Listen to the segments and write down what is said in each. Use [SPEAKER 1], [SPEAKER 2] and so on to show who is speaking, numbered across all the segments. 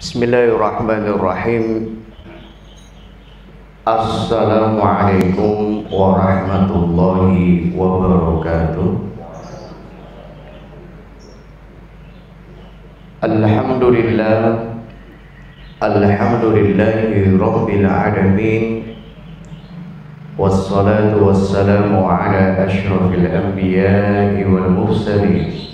[SPEAKER 1] Bismillahirrahmanirrahim. Assalamualaikum warahmatullahi wabarakatuh. Alhamdulillahi rabbil alamin. Wassalatu wassalamu ala asyrafil anbiya'i wal mursalin,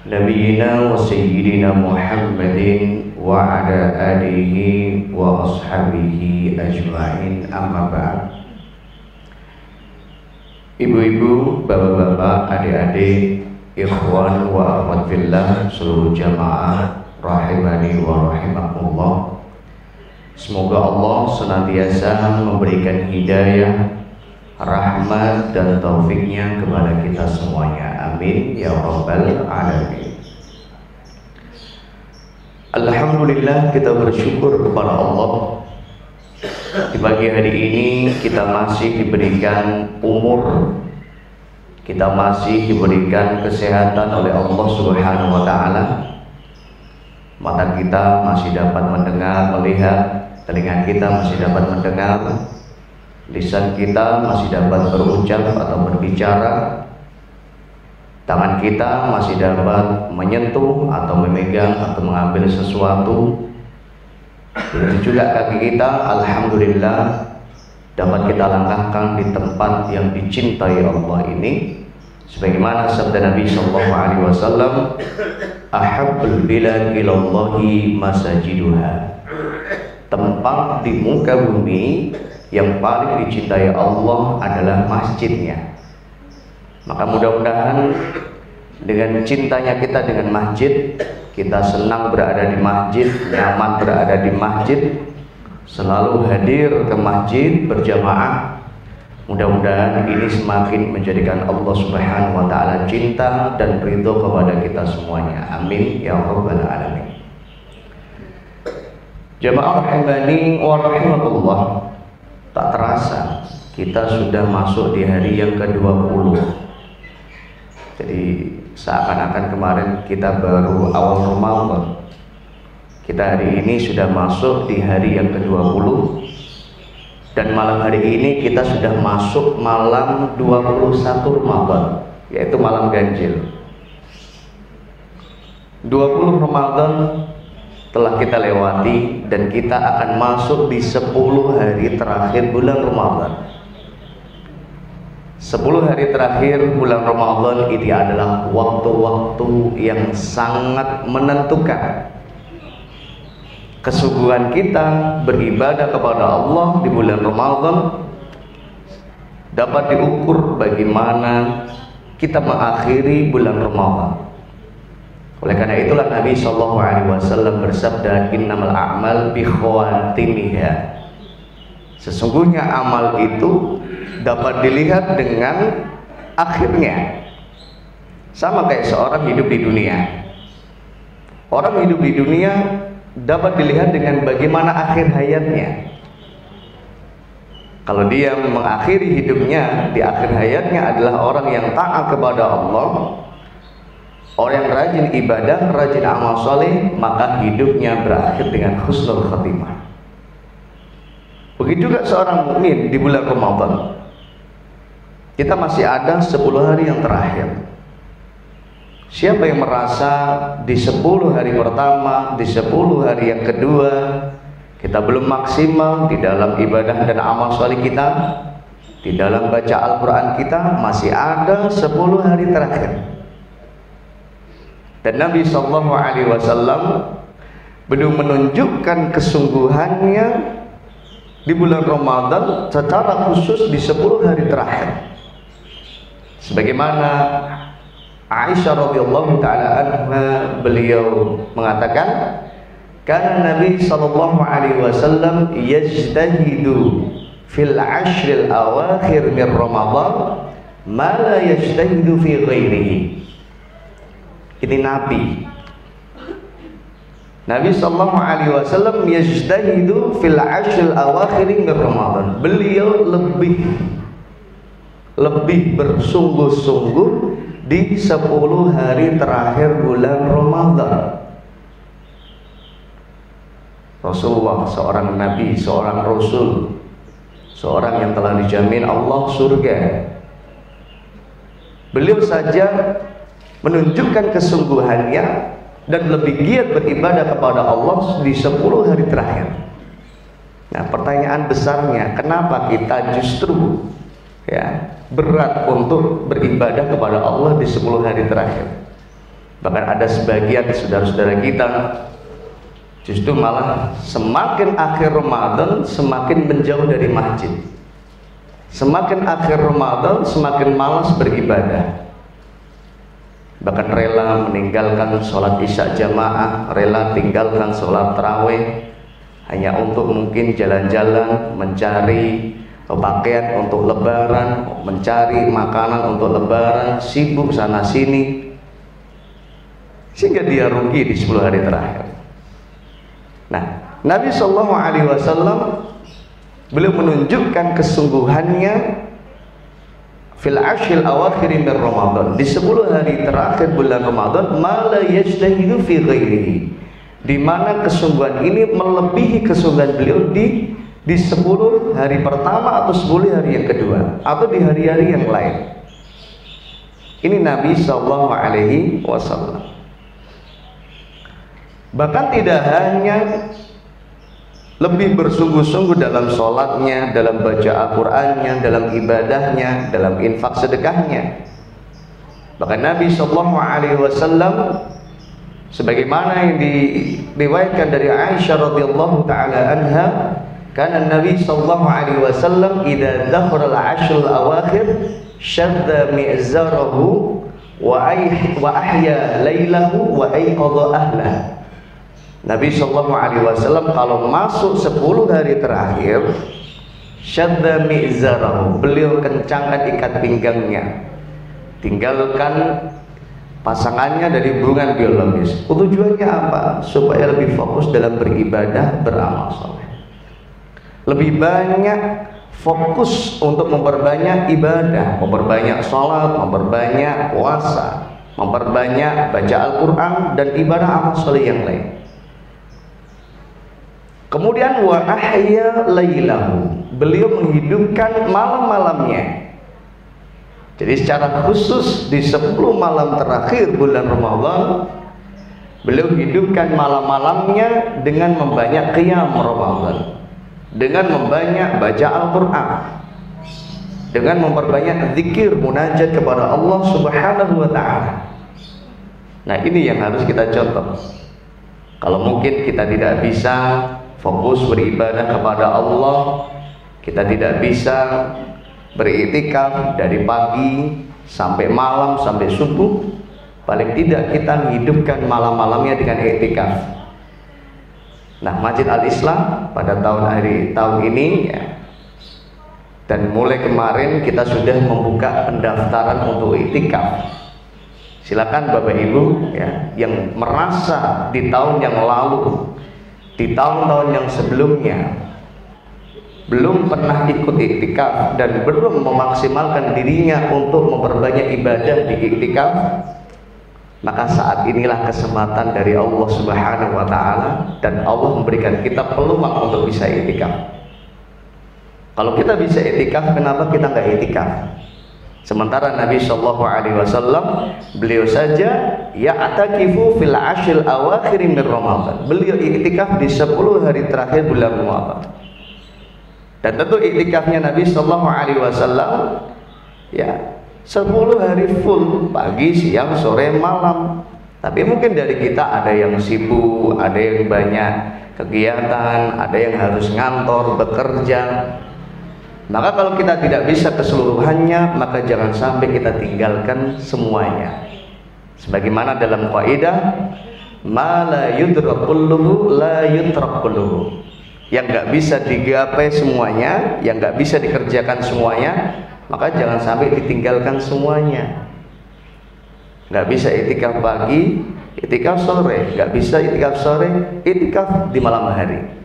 [SPEAKER 1] Nabiyyina wa sayyidina Muhammadin wa ala alihi wa ashabihi ajma'in, amma ba'd. Ibu-ibu, bapak-bapak, adik-adik, ikhwan wa akhwat fillah, seluruh jamaah rahimani wa rahimakumullah. Semoga Allah senantiasa memberikan hidayah, rahmat dan taufiknya kepada kita semuanya. Amin ya rabbal alamin. Alhamdulillah, kita bersyukur kepada Allah. Di pagi hari ini kita masih diberikan umur, kita masih diberikan kesehatan oleh Allah Subhanahu wa taala. Mata kita masih dapat mendengar, melihat, telinga kita masih dapat mendengar, lisan kita masih dapat berucap atau berbicara, tangan kita masih dapat menyentuh atau memegang atau mengambil sesuatu. Begitu juga kaki kita, alhamdulillah, dapat kita langkahkan di tempat yang dicintai Allah ini. Sebagaimana sabda Nabi sallallahu alaihi wasallam, ahabbul bilad ilallahi masajiduha. Tempat di muka bumi yang paling dicintai Allah adalah masjidnya. Maka mudah-mudahan dengan cintanya kita dengan masjid, kita senang berada di masjid, nyaman berada di masjid, selalu hadir ke masjid berjamaah. Mudah-mudahan ini semakin menjadikan Allah Subhanahu wa taala cinta dan ridho kepada kita semuanya. Amin ya rabbal alamin. Jamaah rahimani wa rahimakumullah. Tak terasa kita sudah masuk di hari yang ke-20. Jadi seakan-akan kemarin kita baru awal Ramadan. Kita hari ini sudah masuk di hari yang ke-20. Dan malam hari ini kita sudah masuk malam 21 Ramadan, yaitu malam ganjil. 20 Ramadan telah kita lewati dan kita akan masuk di 10 hari terakhir bulan Ramadan. 10 hari terakhir bulan Ramadan ini adalah waktu-waktu yang sangat menentukan kesungguhan kita beribadah kepada Allah di bulan Ramadan. Dapat diukur bagaimana kita mengakhiri bulan Ramadan. Oleh karena itulah Nabi sallallahu alaihi wasallam bersabda, innamal a'mal bi khawatimiha. Sesungguhnya amal itu dapat dilihat dengan akhirnya. Sama kayak seorang hidup di dunia. Orang hidup di dunia dapat dilihat dengan bagaimana akhir hayatnya. Kalau dia mengakhiri hidupnya di akhir hayatnya adalah orang yang taat kepada Allah, orang yang rajin ibadah, rajin amal soleh, maka hidupnya berakhir dengan husnul khatimah. Begitu juga seorang mukmin di bulan Ramadan. Kita masih ada 10 hari yang terakhir. Siapa yang merasa di 10 hari pertama, di 10 hari yang kedua kita belum maksimal di dalam ibadah dan amal soleh kita, di dalam baca Al-Quran kita, masih ada 10 hari terakhir. Dan Nabi SAW belum menunjukkan kesungguhannya di bulan Ramadan secara khusus di 10 hari terakhir. Sebagaimana Aisyah radhiyallahu taala anha, beliau mengatakan, karena Nabi sallallahu alaihi wasallam yajtahidu fil ashril awakhir min Ramadan ma la yajtahidu fi ghairihi. Ini Nabi sallallahu alaihi wasallam yajtahidu fil ashril awakhir min Ramadan. Beliau lebih bersungguh-sungguh di 10 hari terakhir bulan Ramadan. Rasulullah, seorang nabi, seorang rasul, seorang yang telah dijamin Allah surga. Beliau saja menunjukkan kesungguhannya dan lebih giat beribadah kepada Allah di 10 hari terakhir. Nah, pertanyaan besarnya, kenapa kita justru berat untuk beribadah kepada Allah di 10 hari terakhir? Bahkan ada sebagian saudara-saudara kita justru malah semakin akhir Ramadan semakin menjauh dari masjid. Semakin akhir Ramadan semakin malas beribadah. Bahkan rela meninggalkan sholat isya jamaah, rela tinggalkan sholat tarawih hanya untuk mungkin jalan-jalan mencari pakaian untuk lebaran, mencari makanan untuk lebaran, sibuk sana sini, sehingga dia rugi di 10 hari terakhir. Nah, Nabi Shallallahu Alaihi Wasallam beliau menunjukkan kesungguhannya fil ashil awakhir min Ramadan, di 10 hari terakhir bulan Ramadan, ma la yajtahidu fi ghairihi, di mana kesungguhan ini melebihi kesungguhan beliau di 10 hari pertama atau 10 hari yang kedua atau di hari-hari yang lain. Ini Nabi Shallallahu Alaihi Wasallam. Bahkan tidak hanya lebih bersungguh-sungguh dalam sholatnya, dalam baca Al-Qur'annya, dalam ibadahnya, dalam infak sedekahnya. Bahkan Nabi Shallallahu Alaihi Wasallam, sebagaimana yang diriwayatkan dari Aisyah radhiyallahu taala anha, karena Nabi Shallallahu Alaihi Wasallam idza dakhala al-ashr al-awakhir shadda mi'zarahu wa ahya lailahu wa ayqadha ahlahu. Nabi Shallallahu Alaihi Wasallam kalau masuk 10 hari terakhir, syadda mi'zarahu, beliau kencangkan ikat pinggangnya, tinggalkan pasangannya dari hubungan biologis. Tujuannya apa? Supaya lebih fokus dalam beribadah, beramal saleh. Lebih banyak fokus untuk memperbanyak ibadah, memperbanyak sholat, memperbanyak puasa, memperbanyak baca Al-Quran dan ibadah amal saleh yang lain. Kemudian wa ahya lailahu, beliau menghidupkan malam-malamnya. Jadi secara khusus di 10 malam terakhir bulan Ramadan, beliau hidupkan malam-malamnya dengan membanyak qiyam Ramadan, dengan membanyak baca Al-Quran, dengan memperbanyak zikir munajat kepada Allah Subhanahu wa ta'ala. Nah, ini yang harus kita contoh. Kalau mungkin kita tidak bisa fokus beribadah kepada Allah, kita tidak bisa beriktikaf dari pagi sampai malam sampai subuh, paling tidak kita menghidupkan malam-malamnya dengan iktikaf. Nah, Masjid Al-Islam pada tahun ini dan mulai kemarin kita sudah membuka pendaftaran untuk iktikaf. Silakan Bapak Ibu yang merasa di tahun yang lalu, di tahun-tahun yang sebelumnya belum pernah ikut iktikaf dan belum memaksimalkan dirinya untuk memperbanyak ibadah di iktikaf, maka saat inilah kesempatan dari Allah Subhanahu wa ta'ala, dan Allah memberikan kita peluang untuk bisa iktikaf. Kalau kita bisa iktikaf, kenapa kita nggak iktikaf? Sementara Nabi Shallallahu Alaihi Wasallam beliau saja ya'takifu fil ashil awakhir min Ramadan, beliau iktikaf di 10 hari terakhir bulan Ramadan. Dan tentu iktikafnya Nabi Shallallahu Alaihi Wasallam 10 hari full, pagi, siang, sore, malam. Tapi mungkin dari kita ada yang sibuk, ada yang banyak kegiatan, ada yang harus ngantor, bekerja. Maka kalau kita tidak bisa keseluruhannya, maka jangan sampai kita tinggalkan semuanya. Sebagaimana dalam kaidah, ma la yudrak kulluhu la yutrak kulluhu. Yang nggak bisa digapai semuanya, yang nggak bisa dikerjakan semuanya, maka jangan sampai ditinggalkan semuanya. Nggak bisa iktikaf pagi, iktikaf sore, nggak bisa iktikaf sore, iktikaf di malam hari.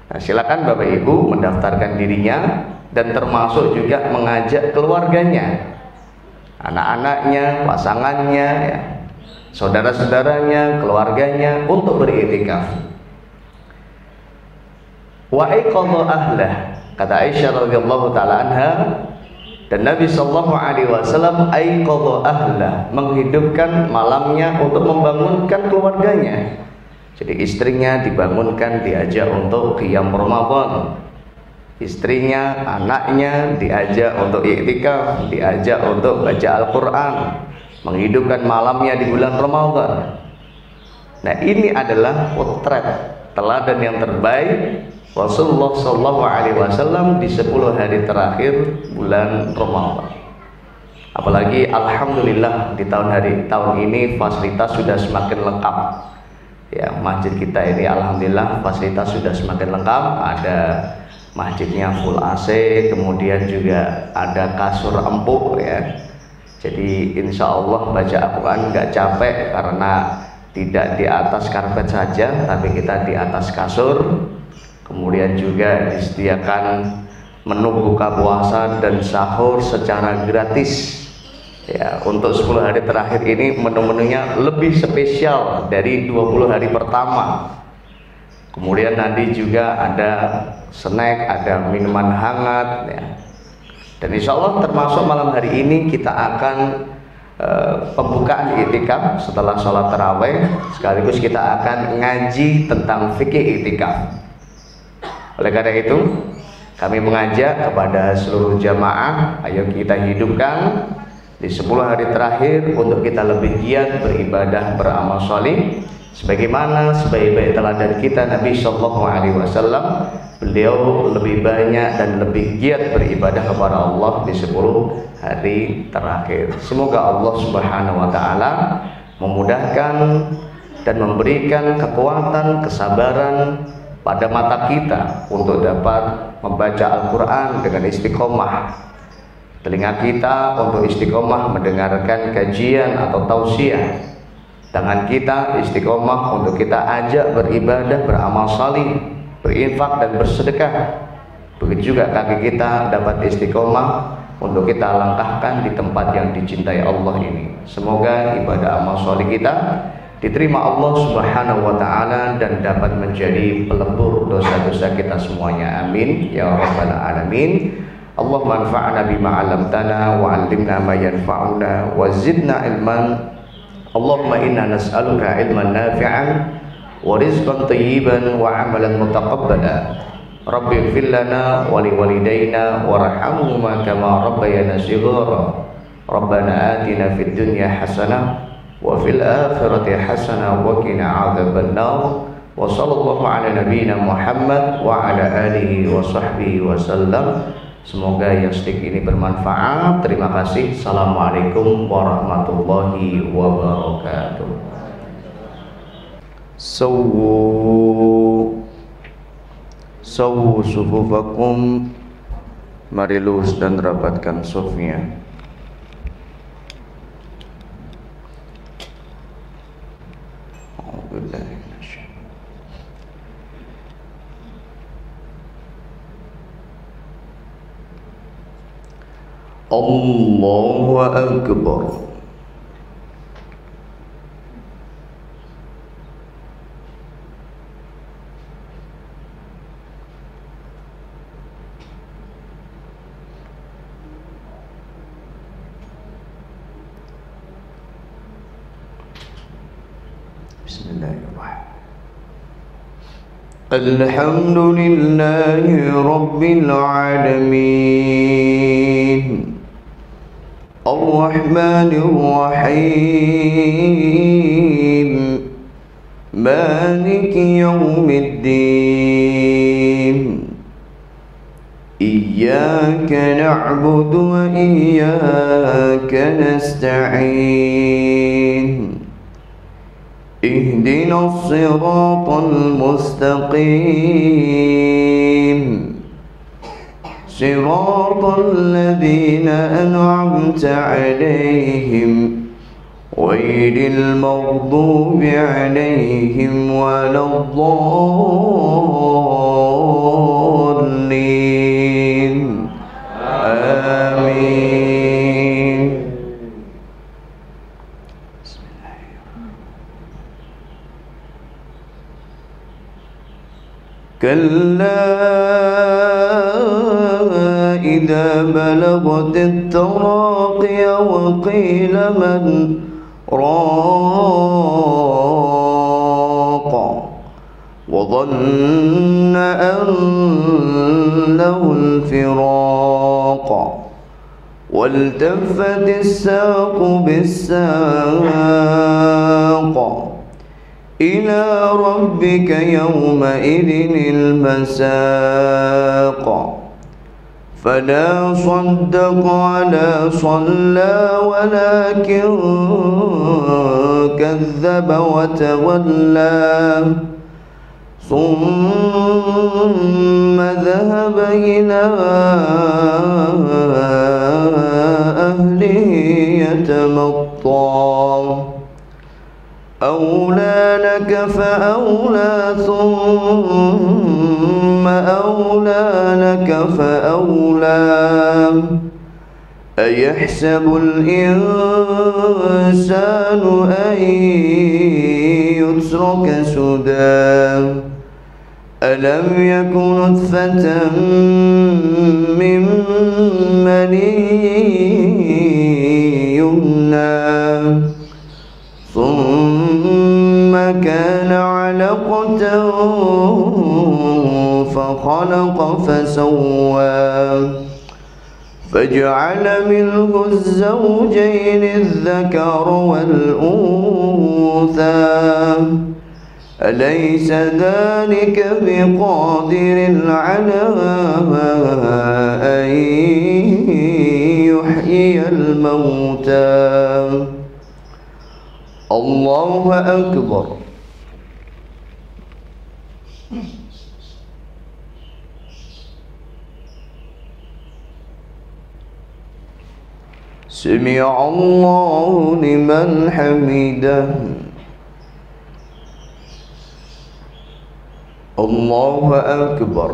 [SPEAKER 1] Nah, silakan Bapak Ibu mendaftarkan dirinya dan termasuk juga mengajak keluarganya, anak-anaknya, pasangannya, saudara-saudaranya, keluarganya untuk beriktikaf. wa aiqadha ahlah. Kata Aisyah radhiyallahu taala anha, dan Nabi sallallahu alaihi wasallam aiqadha ahlah, menghidupkan malamnya untuk membangunkan keluarganya. Jadi istrinya dibangunkan, diajak untuk qiyam Ramadan. Istrinya, anaknya diajak untuk i'tikaf, diajak untuk baca Al-Qur'an, menghidupkan malamnya di bulan Ramadan. Nah, ini adalah potret teladan yang terbaik Rasulullah sallallahu alaihi wasallam di 10 hari terakhir bulan Ramadan. Apalagi alhamdulillah di tahun ini fasilitas sudah semakin lengkap. Ya, masjid kita ini alhamdulillah fasilitas sudah semakin lengkap. Ada masjidnya full AC, kemudian juga ada kasur empuk ya. Jadi insya Allah baca Al-Quran nggak capek karena tidak di atas karpet saja, tapi kita di atas kasur. Kemudian juga disediakan menu buka puasa dan sahur secara gratis. Ya, untuk 10 hari terakhir ini menu-menunya lebih spesial dari 20 hari pertama. Kemudian nanti juga ada snack, ada minuman hangat ya. Dan insya Allah termasuk malam hari ini kita akan pembukaan i'tikaf setelah sholat tarawih, sekaligus kita akan ngaji tentang fikih i'tikaf. Oleh karena itu kami mengajak kepada seluruh jamaah, ayo kita hidupkan di 10 hari terakhir untuk kita lebih giat beribadah, beramal salih sebagaimana sebaik-baik teladan kita Nabi sallallahu alaihi wasallam. Beliau lebih banyak dan lebih giat beribadah kepada Allah di 10 hari terakhir. Semoga Allah Subhanahu wa taala memudahkan dan memberikan kekuatan, kesabaran pada mata kita untuk dapat membaca Al-Quran dengan istiqomah, telinga kita untuk istiqomah mendengarkan kajian atau tausiah, tangan kita istiqomah untuk kita ajak beribadah, beramal salih, berinfak dan bersedekah. Begitu juga kaki kita dapat istiqomah untuk kita langkahkan di tempat yang dicintai Allah ini. Semoga ibadah amal salih kita diterima Allah Subhanahu wa taala dan dapat menjadi pelebur dosa-dosa kita semuanya. Amin ya rabbal alamin. Allahumma anfa'na bima 'allamtana wa 'allimna ma yanfa'una wa zidna ilman. Allahumma inna nas'aluka ilman nafi'an wa rizqan thayyiban wa 'amalan mutaqabbala. Rabbi ighfir lana wa liwalidayna warhamhuma kama rabbayana shighara. Rabbana atina fid dunya hasanah wa fil akhirati hasanah wa qina 'adzabannar. Wa sallallahu ala nabiyyina Muhammad wa ala alihi wa sahbihi wa sallam. Semoga yang sedikit ini bermanfaat. Terima kasih. Assalamualaikum warahmatullahi wabarakatuh. Sawu sufufakum. Mari lurus dan rapatkan sufnya. Allahu Akbar. Bismillahirrahmanirrahim. Alhamdulillahi Rabbil Alamin, Ar-Rahmanir Rahim, Maliki Yawmiddin. Iyyaka na'budu wa iyyaka nasta'in. Ihdinas siratal mustaqim. Siratal ladzina an'amta 'alaihim ghairil maghdubi 'alaihim waladdallin. Amin. كلا إذا بلغت التراقي وقيل من راق وظن أنه الفراق والتفت الساق بالساق إلى ربك يومئذ المساق فلا صدق ولا صلى ولكن كذب وتولى ثم ذهب إلى أهله يتمطى أولى لك فأولى ثم أولى لك فأولى أيحسب الإنسان أن يترك سدى ألم يكن نطفة من مني يمنى ثم كان علقة فخلق فسوى فجعل منه الزوجين الذكر والأنثى أليس ذلك بقادر على أن يحيي الموتى الله أكبر. سمع الله لمن حمده. الله أكبر.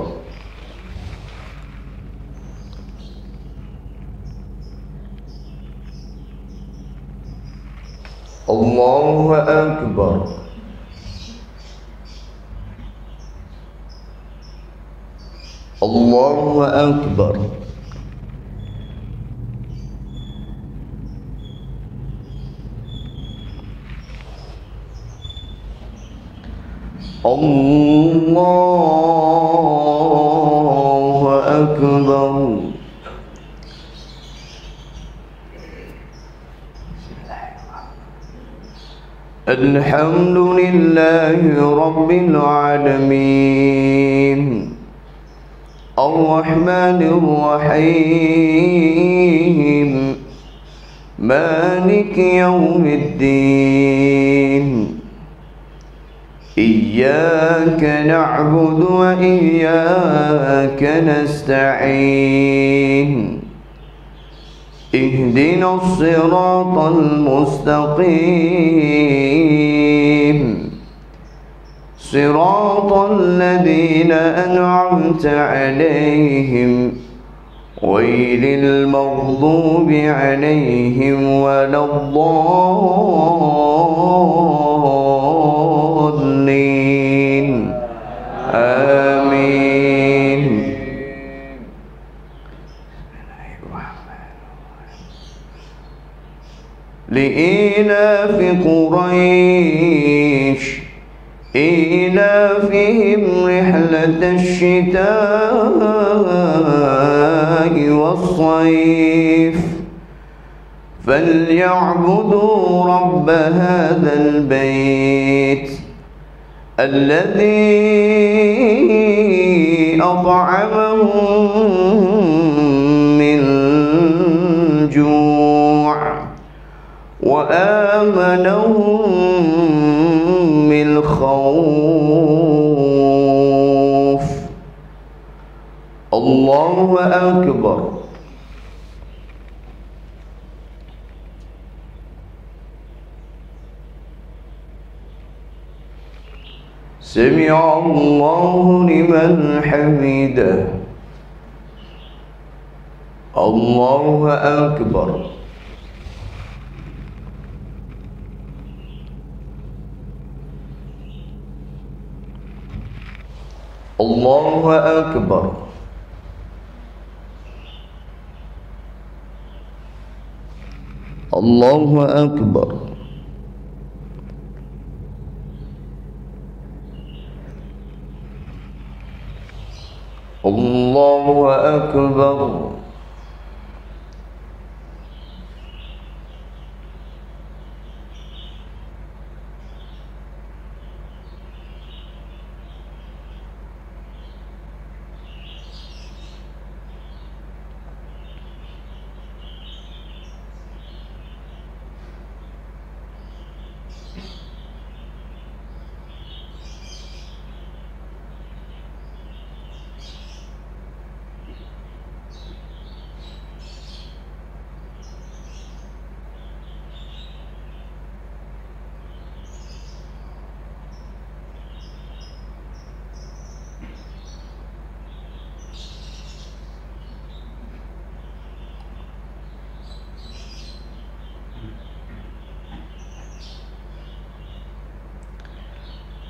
[SPEAKER 1] الله أكبر. الله أكبر. الله أكبر. الحمد لله رب العالمين الرحمن الرحيم مالك يوم الدين إياك نعبد وإياك نستعين اهدنا الصراط المستقيم صراط الذين أنعمت عليهم غير المغضوب عليهم ولا الضالين آمين. لإيلاف قريش إيلافهم رحلة الشتاء والصيف فليعبدوا رب هذا البيت الذي أطعمهم من جوع وآمنهم من خوف. الله أكبر. سمع الله لمن حمده. الله أكبر. Allahu Akbar. Allahu Akbar. Allahu Akbar.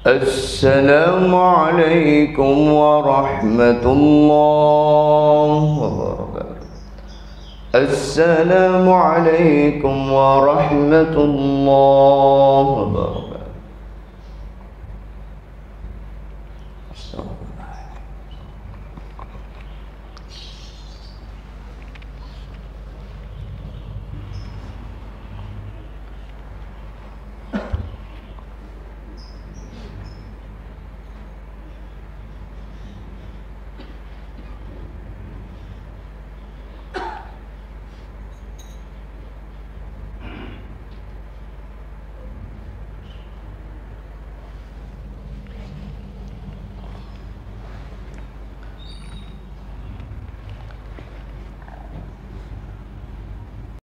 [SPEAKER 1] السلام عليكم ورحمة الله وبركاته. السلام عليكم ورحمة الله وبركاته.